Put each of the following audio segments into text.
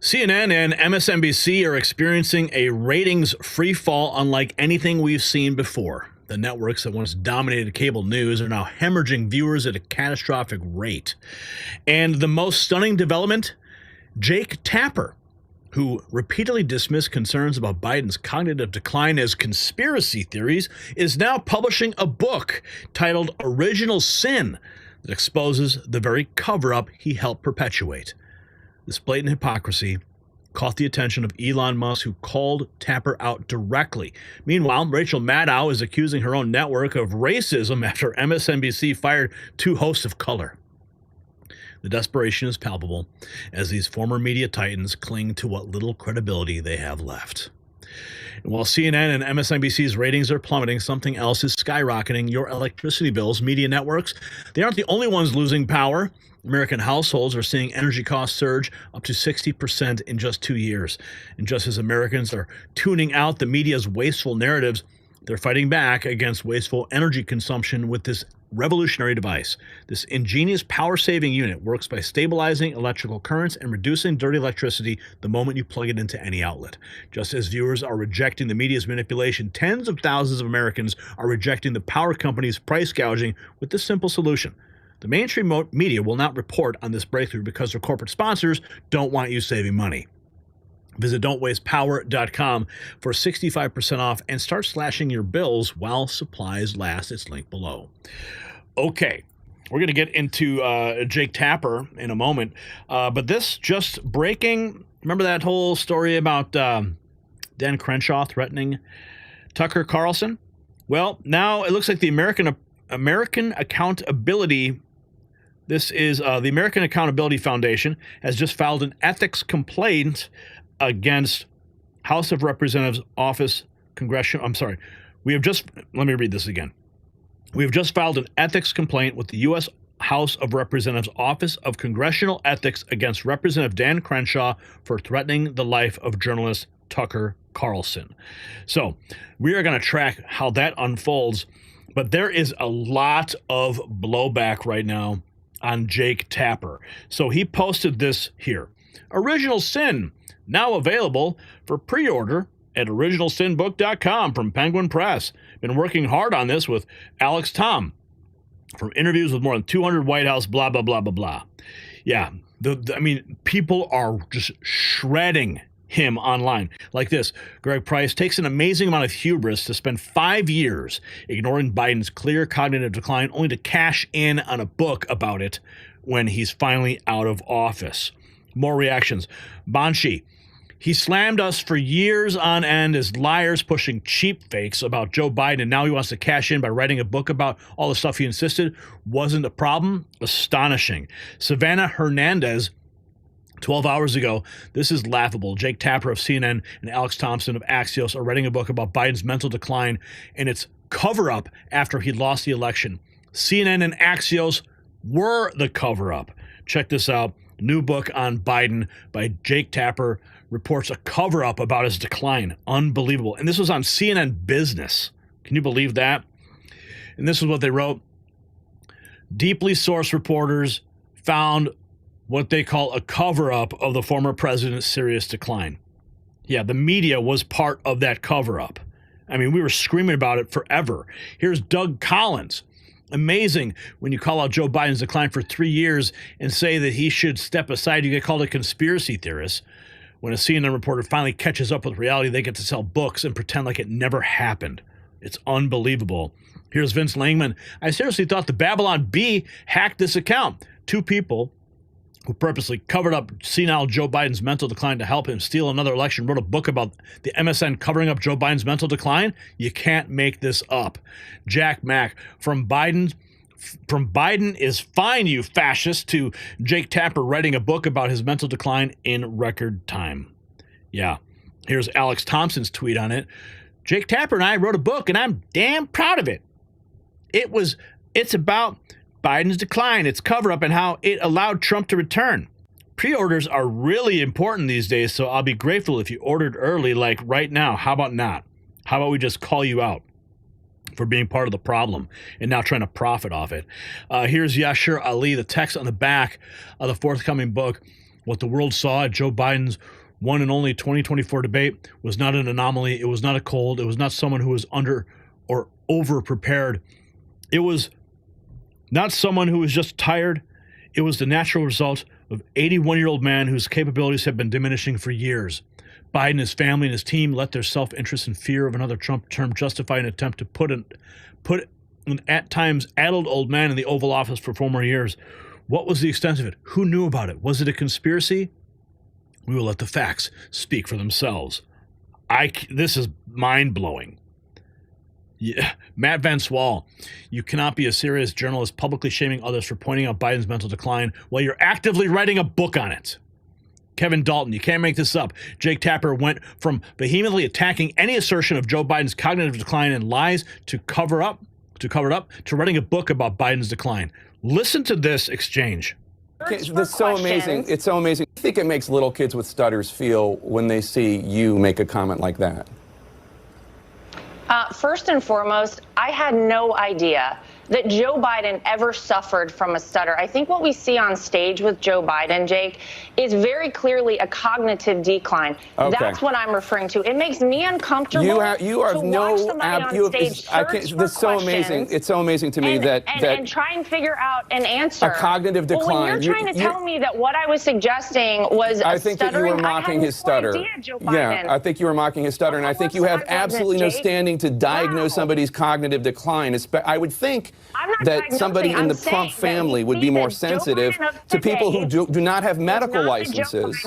CNN and MSNBC are experiencing a ratings free fall unlike anything we've seen before. The networks that once dominated cable news are now hemorrhaging viewers at a catastrophic rate. And the most stunning development, Jake Tapper, who repeatedly dismissed concerns about Biden's cognitive decline as conspiracy theories, is now publishing a book titled Original Sin that exposes the very cover-up he helped perpetuate. This blatant hypocrisy caught the attention of Elon Musk, who called Tapper out directly. Meanwhile, Rachel Maddow is accusing her own network of racism after MSNBC fired two hosts of color. The desperation is palpable as these former media titans cling to what little credibility they have left. And while CNN and MSNBC's ratings are plummeting, something else is skyrocketing: your electricity bills. Media networks, they aren't the only ones losing power. American households are seeing energy costs surge up to 60% in just 2 years. And just as Americans are tuning out the media's wasteful narratives, they're fighting back against wasteful energy consumption with this revolutionary device. This ingenious power-saving unit works by stabilizing electrical currents and reducing dirty electricity the moment you plug it into any outlet. Just as viewers are rejecting the media's manipulation, tens of thousands of Americans are rejecting the power companies' price gouging with this simple solution. The mainstream media will not report on this breakthrough because their corporate sponsors don't want you saving money. Visit don'twastepower.com for 65% off and start slashing your bills while supplies last. It's linked below. Okay, we're going to get into Jake Tapper in a moment, but this just breaking. Remember that whole story about Dan Crenshaw threatening Tucker Carlson? Well, now it looks like the American Accountability. This is the American Accountability Foundation has just filed an ethics complaint against House of Representatives Office Congressional. I'm sorry. Let me read this again. We have just filed an ethics complaint with the U.S. House of Representatives Office of Congressional Ethics against Representative Dan Crenshaw for threatening the life of journalist Tucker Carlson. So we are going to track how that unfolds, but there is a lot of blowback right now on Jake Tapper. So he posted this here. Original Sin, now available for pre-order at originalsinbook.com from Penguin Press. Been working hard on this with Alex Tom from interviews with more than 200 White House, blah, blah, blah, blah, blah. Yeah, people are just shredding him online. Like this, Greg Price takes an amazing amount of hubris to spend 5 years ignoring Biden's clear cognitive decline only to cash in on a book about it when he's finally out of office. More reactions. Banshee. He slammed us for years on end as liars pushing cheap fakes about Joe Biden, and now he wants to cash in by writing a book about all the stuff he insisted wasn't a problem. Astonishing. Savannah Hernandez. 12 hours ago, this is laughable. Jake Tapper of CNN and Alex Thompson of Axios are writing a book about Biden's mental decline and its cover-up after he lost the election. CNN and Axios were the cover-up. Check this out. New book on Biden by Jake Tapper reports a cover-up about his decline. Unbelievable. And this was on CNN Business. Can you believe that? And this is what they wrote. Deeply sourced reporters found what they call a cover-up of the former president's serious decline. Yeah, the media was part of that cover-up. I mean, we were screaming about it forever. Here's Doug Collins. Amazing when you call out Joe Biden's decline for 3 years and say that he should step aside. You get called a conspiracy theorist. When a CNN reporter finally catches up with reality, they get to sell books and pretend like it never happened. It's unbelievable. Here's Vince Langman. I seriously thought the Babylon Bee hacked this account. Two people who purposely covered up senile Joe Biden's mental decline to help him steal another election, wrote a book about the MSN covering up Joe Biden's mental decline. You can't make this up. Jack Mack, from Biden is fine, you fascist, to Jake Tapper writing a book about his mental decline in record time. Yeah. Here's Alex Thompson's tweet on it. Jake Tapper and I wrote a book, and I'm damn proud of it. It's about Biden's decline, its cover-up, and how it allowed Trump to return. Pre-orders are really important these days, so I'll be grateful if you ordered early, like right now. How about not? How about we just call you out for being part of the problem and now trying to profit off it? Here's Yashir Ali, the text on the back of the forthcoming book. What the world saw at Joe Biden's one and only 2024 debate was not an anomaly. It was not a cold. It was not someone who was under or over prepared. It was not someone who was just tired. It was the natural result of an 81-year-old man whose capabilities have been diminishing for years. Biden, his family, and his team let their self-interest and fear of another Trump term justify an attempt to put an at times addled old man in the Oval Office for 4 more years. What was the extent of it? Who knew about it? Was it a conspiracy? We will let the facts speak for themselves. This is mind-blowing. Yeah. Matt Van Swal, you cannot be a serious journalist publicly shaming others for pointing out Biden's mental decline while you're actively writing a book on it. Kevin Dalton, you can't make this up. Jake Tapper went from vehemently attacking any assertion of Joe Biden's cognitive decline and lies to cover it up to writing a book about Biden's decline. Listen to this exchange. This is so amazing. It's so amazing. I think it makes little kids with stutters feel when they see you make a comment like that. First and foremost, I had no idea that Joe Biden ever suffered from a stutter. I think what we see on stage with Joe Biden, Jake, is very clearly a cognitive decline. Okay. That's what I'm referring to. It makes me uncomfortable. You are no. This is so amazing. It's so amazing to me that try and figure out an answer. A cognitive decline. Well, when you're trying to tell me that what I was suggesting was I think that you were mocking his stutter. Yeah, I think you were mocking his stutter, and I think you have absolutely no standing to diagnose somebody's cognitive decline. I would think that somebody in the Trump family would be more sensitive to people who do not have medical licenses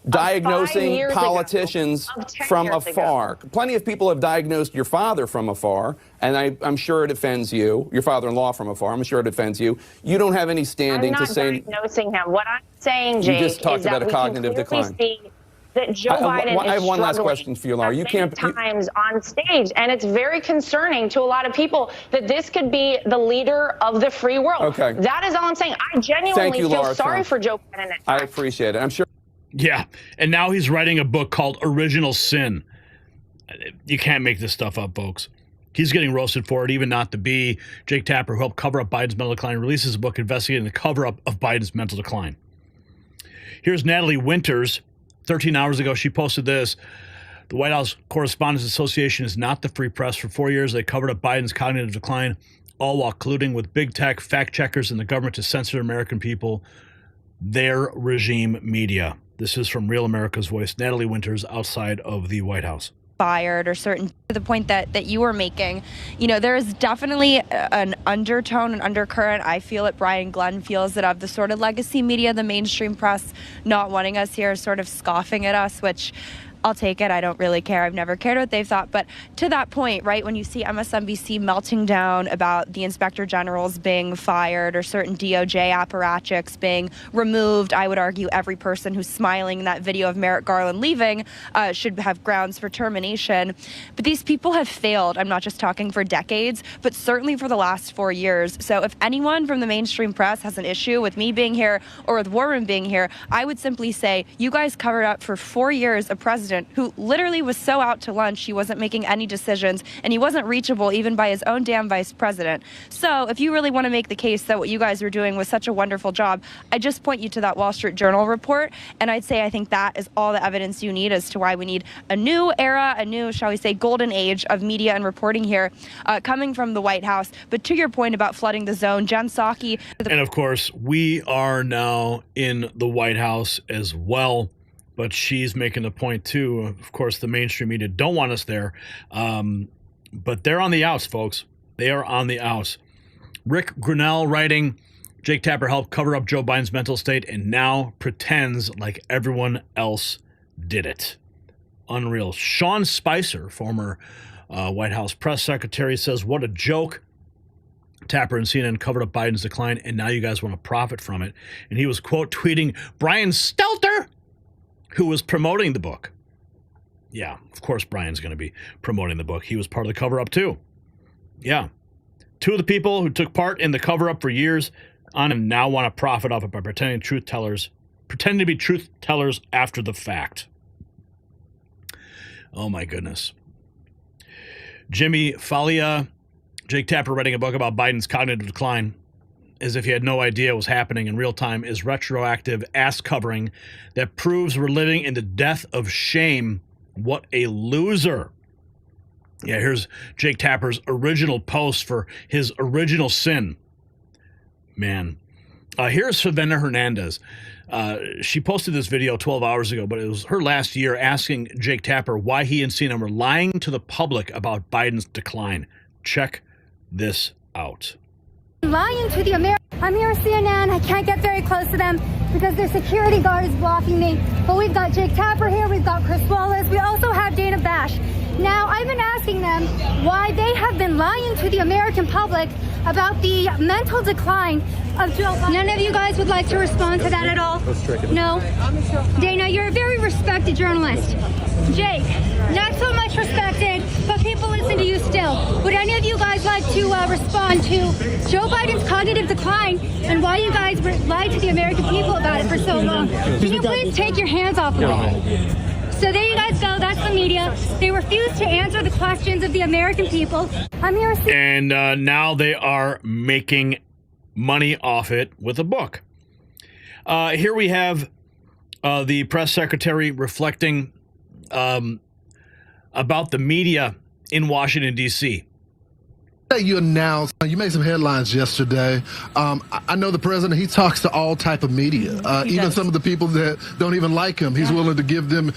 diagnosing politicians from afar. Plenty of people have diagnosed your father from afar, and I'm sure it offends you. Your father-in-law from afar. I'm sure it offends you. You don't have any standing to say. I'm not diagnosing him. What I'm saying, Jake, you just talked about a cognitive decline. That Joe Biden I have one last question for you, Laura. You can't times on stage, and it's very concerning to a lot of people that this could be the leader of the free world. Okay, that is all I'm saying. I genuinely feel sorry for Joe Biden. I appreciate it. I'm sure. Yeah, and now he's writing a book called Original Sin. You can't make this stuff up, folks. He's getting roasted for it, even not to be. Jake Tapper, who helped cover up Biden's mental decline, releases a book investigating the cover-up of Biden's mental decline. Here's Natalie Winters. 13 hours ago, she posted this. The White House Correspondents Association is not the free press. For 4 years, they covered up Biden's cognitive decline, all while colluding with big tech, fact checkers, and the government to censor American people, their regime media. This is from Real America's Voice. Natalie Winters, outside of the White House. Fired or certain to the point that you were making, there is definitely an undertone, an undercurrent. I feel it. Brian Glenn feels it of the sort of legacy media, the mainstream press not wanting us here, sort of scoffing at us, which I'll take it. I don't really care. I've never cared what they've thought. But to that point, right, when you see MSNBC melting down about the inspector generals being fired or certain DOJ apparatchiks being removed, I would argue every person who's smiling in that video of Merrick Garland leaving should have grounds for termination. But these people have failed. I'm not just talking for decades, but certainly for the last 4 years. So if anyone from the mainstream press has an issue with me being here or with War Room being here, I would simply say you guys covered up for 4 years a president who literally was so out to lunch he wasn't making any decisions, and he wasn't reachable even by his own damn vice president. So if you really want to make the case that what you guys were doing was such a wonderful job, I just point you to that Wall Street Journal report, and I'd say I think that is all the evidence you need as to why we need a new era, a new, shall we say, golden age of media and reporting here coming from the White House. But to your point about flooding the zone, Jen Psaki. And of course, we are now in the White House as well. But she's making the point, too. Of course, the mainstream media don't want us there. But they're on the outs, folks. They are on the outs. Rick Grinnell writing, Jake Tapper helped cover up Joe Biden's mental state and now pretends like everyone else did it. Unreal. Sean Spicer, former White House press secretary, says, what a joke. Tapper and CNN covered up Biden's decline, and now you guys want to profit from it. And he was, quote, tweeting Brian Stelter, who was promoting the book. Yeah, of course Brian's going to be promoting the book. He was part of the cover-up, too. Yeah. Two of the people who took part in the cover-up for years on him now want to profit off it by pretending to be truth tellers after the fact. Oh, my goodness. Jimmy Falia, Jake Tapper writing a book about Biden's cognitive decline. as if he had no idea what was happening in real time, is retroactive ass covering that proves we're living in the death of shame. What a loser. Yeah, here's Jake Tapper's original post for his original sin. Man. Here's Savannah Hernandez. She posted this video 12 hours ago, but it was her last year asking Jake Tapper why he and CNN were lying to the public about Biden's decline. Check this out. Lying to the American. I'm here at CNN. I can't get very close to them because their security guard is blocking me. But we've got Jake Tapper here. We've got Chris Wallace. We also have Dana Bash. Now, I've been asking them why they have been lying to the American public about the mental decline of Joe Biden. None of you guys would like to respond to that at all? No? Dana, you're a very respected journalist. Jake, not so much respected, but people listen to you still. Would any of you guys like to respond to Joe Biden's cognitive decline and why you guys lied to the American people about it for so long? Can you please take your hands off of it? So there you guys go. That's the media. They refuse to answer the questions of the American people. I'm here. And now they are making money off it with a book. Here we have the press secretary reflecting about the media in Washington, D.C. You announced, you made some headlines yesterday. I know the president, he talks to all type of media, even some of the people that don't even like him. He's willing to give them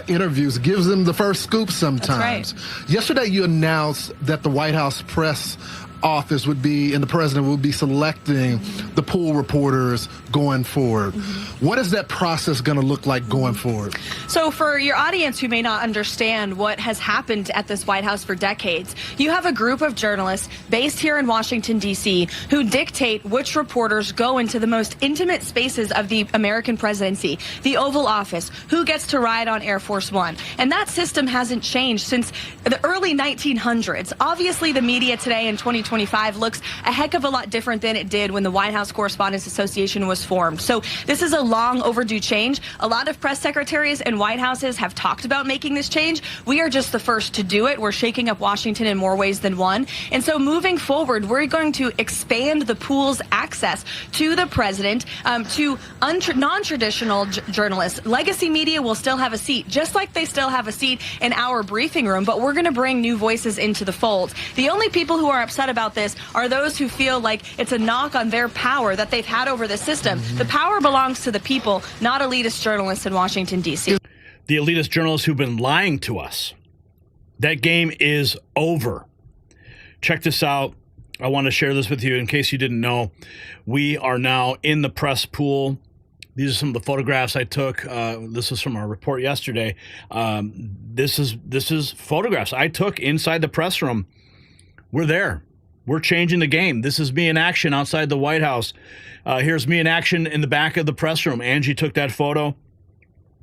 interviews, gives them the first scoop sometimes. That's right. Yesterday, you announced that the White House press office would be, and the president would be selecting the pool reporters going forward. What is that process going to look like going forward? So for your audience who may not understand what has happened at this White House for decades, you have a group of journalists based here in Washington, D.C., who dictate which reporters go into the most intimate spaces of the American presidency, the Oval Office, who gets to ride on Air Force One. And that system hasn't changed since the early 1900s. Obviously, the media today in 2025 looks a heck of a lot different than it did when the White House Correspondents Association was formed. So this is a long overdue change. A lot of press secretaries and White Houses have talked about making this change. We are just the first to do it. We're shaking up Washington in more ways than one. And so moving forward, we're going to expand the pool's access to the president, to non-traditional journalists. Legacy media will still have a seat, just like they still have a seat in our briefing room, but we're going to bring new voices into the fold. The only people who are upset about this are those who feel like it's a knock on their power that they've had over the system. The power belongs to the people, not elitist journalists in Washington, D.C. The elitist journalists who've been lying to us. That game is over. Check this out. I want to share this with you in case you didn't know. We are now in the press pool. These are some of the photographs I took. This is from our report yesterday. This is photographs I took inside the press room. We're there. We're changing the game. This is me in action outside the White House. Here's me in action in the back of the press room. Angie took that photo.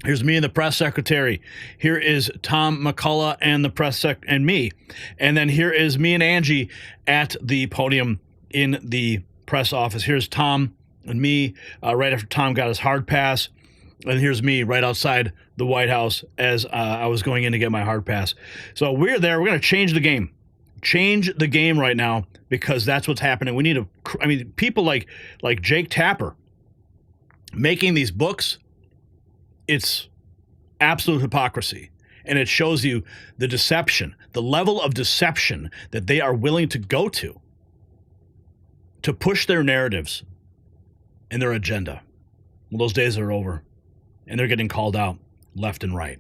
Here's me and the press secretary. Here is Tom McCullough and the press and me. And then here is me and Angie at the podium in the press office. Here's Tom and me right after Tom got his hard pass. And here's me right outside the White House as I was going in to get my hard pass. So we're there. We're going to change the game. Change the game right now because that's what's happening. We need people like Jake Tapper making these books. It's absolute hypocrisy. And it shows you the deception, the level of deception that they are willing to go to push their narratives and their agenda. Well, those days are over, and they're getting called out left and right.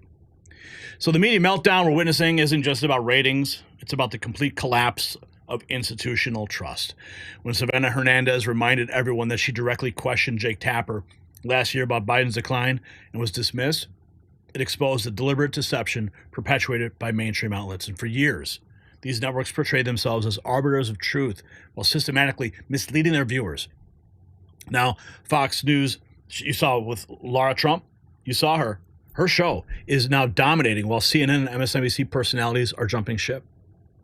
So the media meltdown we're witnessing isn't just about ratings. It's about the complete collapse of institutional trust. When Savannah Hernandez reminded everyone that she directly questioned Jake Tapper last year about Biden's decline and was dismissed, it exposed the deliberate deception perpetuated by mainstream outlets. And for years, these networks portrayed themselves as arbiters of truth while systematically misleading their viewers. Now, Fox News, you saw with Laura Trump, you saw her. Her show is now dominating while CNN and MSNBC personalities are jumping ship.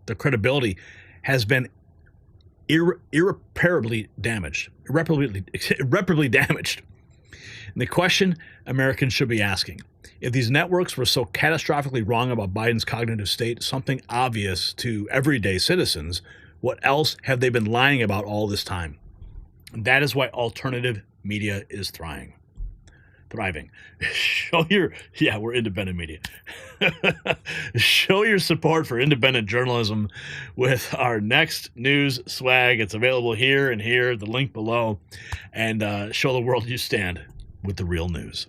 The credibility has been irreparably damaged. Irreparably damaged. And the question Americans should be asking, if these networks were so catastrophically wrong about Biden's cognitive state, something obvious to everyday citizens, what else have they been lying about all this time? That is why alternative media is thriving. We're independent media. Show your support for independent journalism with our next news swag. It's available here and here, the link below, and show the world you stand with the real news.